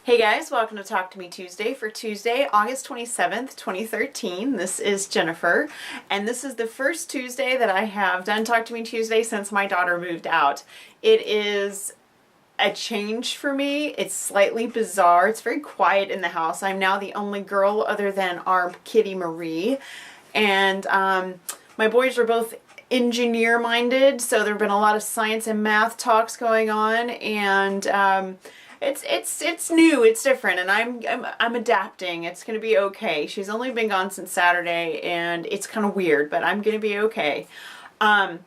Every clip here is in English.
Hey guys, welcome to Talk to Me Tuesday for Tuesday, August 27th, 2013. This is Jennifer, and this is the first Tuesday that I have done Talk to Me Tuesday since my daughter moved out. It is a change for me. It's slightly bizarre. It's very quiet in the house. I'm now the only girl other than our kitty Marie, and my boys are both engineer-minded, so there have been a lot of science and math talks going on, and it's new, it's different, and I'm adapting. It's gonna be okay. She's only been gone since Saturday, and it's kind of weird, but I'm gonna be okay. I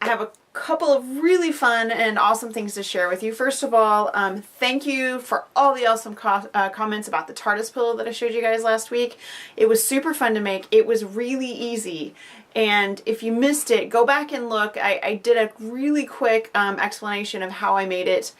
have a couple of really fun and awesome things to share with you. First of all, thank you for all the awesome comments about the TARDIS pillow that I showed you guys last week. It was super fun to make. It was really easy. And if you missed it, go back and look. I did a really quick explanation of how I made it.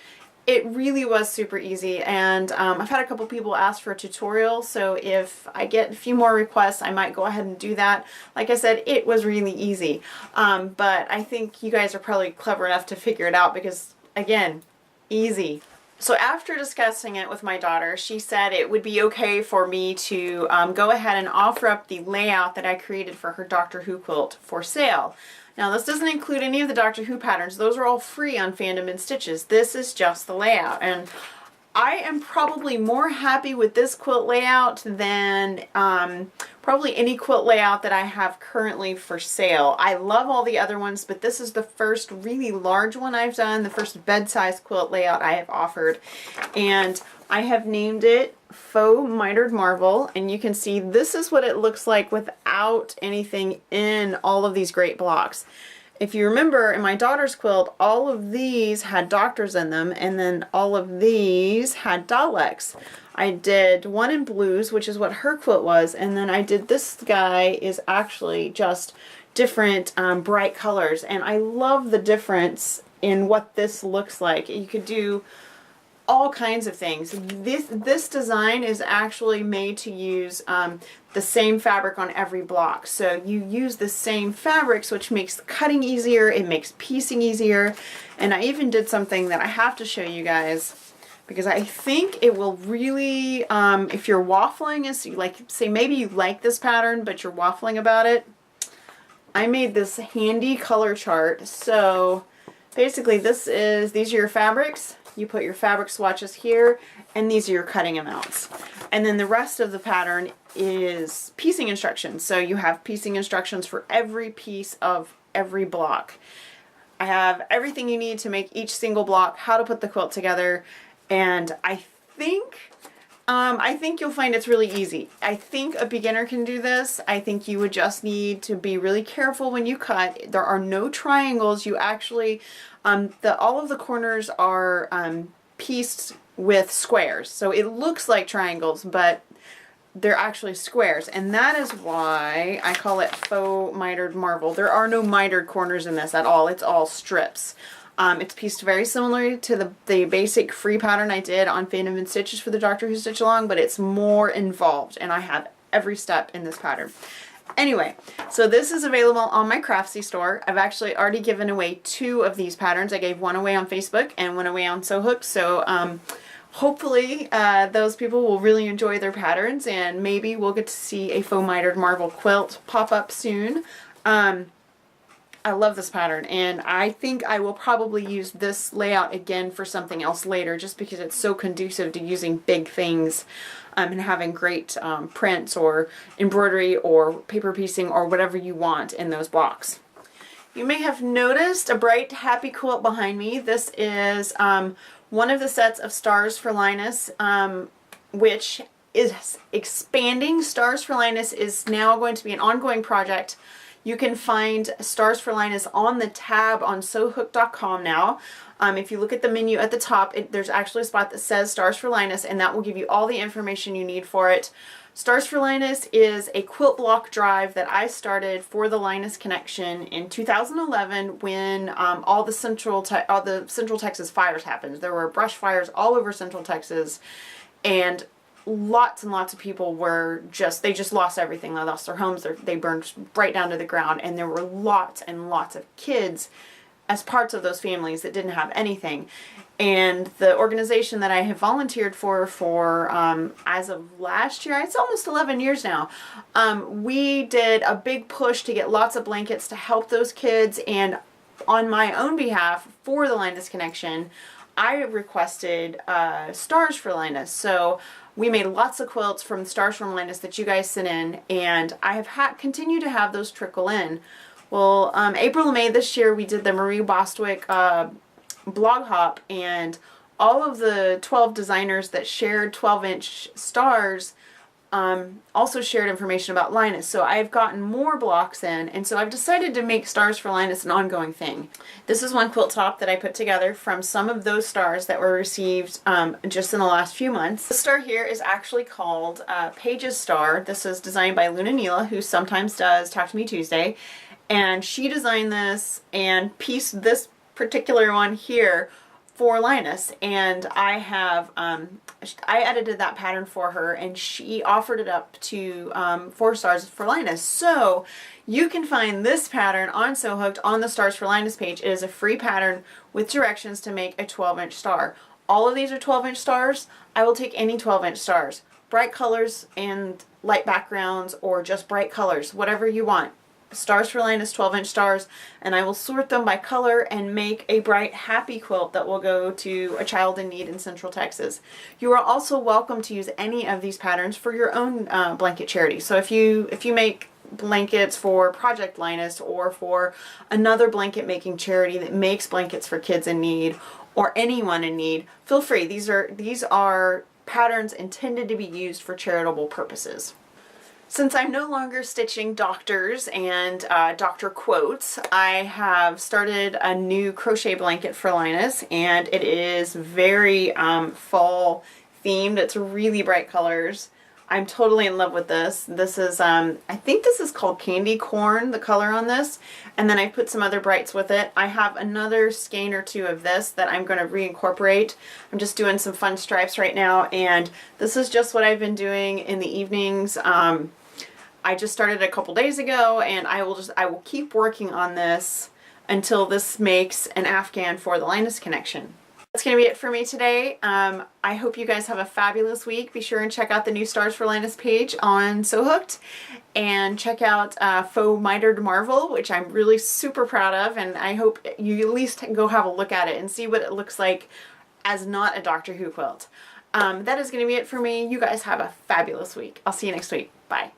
It really was super easy, and I've had a couple people ask for a tutorial, so if I get a few more requests, I might go ahead and do that. Like I said, it was really easy, but I think you guys are probably clever enough to figure it out because, again, easy. So after discussing it with my daughter, she said it would be okay for me to go ahead and offer up the layout that I created for her Doctor Who quilt for sale. Now this doesn't include any of the Doctor Who patterns. Those are all free on Fandom and Stitches. This is just the layout, and I am probably more happy with this quilt layout than probably any quilt layout that I have currently for sale. I love all the other ones, but this is the first really large one I've done, the first bed-size quilt layout I have offered, and I have named it Faux Mitered Marvel, and you can see this is what it looks like without anything in all of these great blocks. If you remember, in my daughter's quilt, all of these had doctors in them, and then all of these had Daleks. I did one in blues, which is what her quilt was, and then I did this guy is actually just different bright colors, and I love the difference in what this looks like. You could do all kinds of things. This design is actually made to use the same fabric on every block. So you use the same fabrics, which makes cutting easier, it makes piecing easier, and I even did something that I have to show you guys because I think it will really, if you're waffling, say maybe you like this pattern but you're waffling about it, I made this handy color chart. So basically these are your fabrics. You put your fabric swatches here, and these are your cutting amounts. And then the rest of the pattern is piecing instructions. So you have piecing instructions for every piece of every block. I have everything you need to make each single block, how to put the quilt together, and I think you'll find it's really easy. I think a beginner can do this. I think you would just need to be really careful when you cut. There are no triangles. You actually, all of the corners are pieced with squares. So it looks like triangles, but they're actually squares. And that is why I call it Faux Mitered Marvel. There are no mitered corners in this at all. It's all strips. It's pieced very similarly to the basic free pattern I did on Fandom and Stitches for the Doctor Who Stitch Along, but it's more involved, and I have every step in this pattern. Anyway, so this is available on my Craftsy store. I've actually already given away 2 of these patterns. I gave one away on Facebook and one away on Sewhook, so hopefully those people will really enjoy their patterns, and maybe we'll get to see a Faux Mitered Marvel quilt pop up soon. I love this pattern, and I think I will probably use this layout again for something else later just because it's so conducive to using big things and having great prints or embroidery or paper piecing or whatever you want in those blocks. You may have noticed a bright, happy quilt behind me. This is one of the sets of Stars for Linus, which is expanding. Stars for Linus is now going to be an ongoing project. You can find Stars for Linus on the tab on sewhook.com now. If you look at the menu at the top, there's actually a spot that says Stars for Linus, and that will give you all the information you need for it. Stars for Linus is a quilt block drive that I started for the Linus Connection in 2011 when all the Central Texas fires happened. There were brush fires all over Central Texas, and lots and lots of people were they just lost everything. They lost their homes, they burned right down to the ground, and there were lots and lots of kids as parts of those families that didn't have anything. And the organization that I have volunteered for as of last year, it's almost 11 years now, we did a big push to get lots of blankets to help those kids. And on my own behalf, for the Linus Connection, I requested stars for Linus. So we made lots of quilts from stars from Linus that you guys sent in, and I have continued to have those trickle in. Well, April and May this year, we did the Marie Bostwick blog hop, and all of the 12 designers that shared 12-inch stars also shared information about Linus. So I've gotten more blocks in, and so I've decided to make stars for Linus an ongoing thing. This is one quilt top that I put together from some of those stars that were received just in the last few months. The star here is actually called Paige's Star. This is designed by Luna Neela, who sometimes does Talk to Me Tuesday, and she designed this and pieced this particular one here for Linus, and I have I edited that pattern for her, and she offered it up to 4 stars for Linus. So you can find this pattern on Sew Hooked on the Stars for Linus page. It is a free pattern with directions to make a 12-inch star. All of these are 12-inch stars. I will take any 12-inch stars, bright colors and light backgrounds, or just bright colors, whatever you want. Stars for Linus 12-inch stars, and I will sort them by color and make a bright happy quilt that will go to a child in need in Central Texas. You are also welcome to use any of these patterns for your own blanket charity. So if you make blankets for Project Linus, or for another blanket making charity that makes blankets for kids in need or anyone in need, feel free. These are patterns intended to be used for charitable purposes. Since I'm no longer stitching doctors and doctor quotes, I have started a new crochet blanket for Linus, and it is very fall themed. It's really bright colors. I'm totally in love with this. This is, I think this is called Candy Corn, the color on this, and then I put some other brights with it. I have another skein or two of this that I'm going to reincorporate. I'm just doing some fun stripes right now, and this is just what I've been doing in the evenings. I just started a couple days ago, and I will keep working on this until this makes an Afghan for the Linus Connection. That's going to be it for me today. I hope you guys have a fabulous week. Be sure and check out the new Stars for Linus page on Sew Hooked, and check out Faux Mitered Marvel, which I'm really super proud of, and I hope you at least go have a look at it and see what it looks like as not a Doctor Who quilt. That is going to be it for me. You guys have a fabulous week. I'll see you next week. Bye.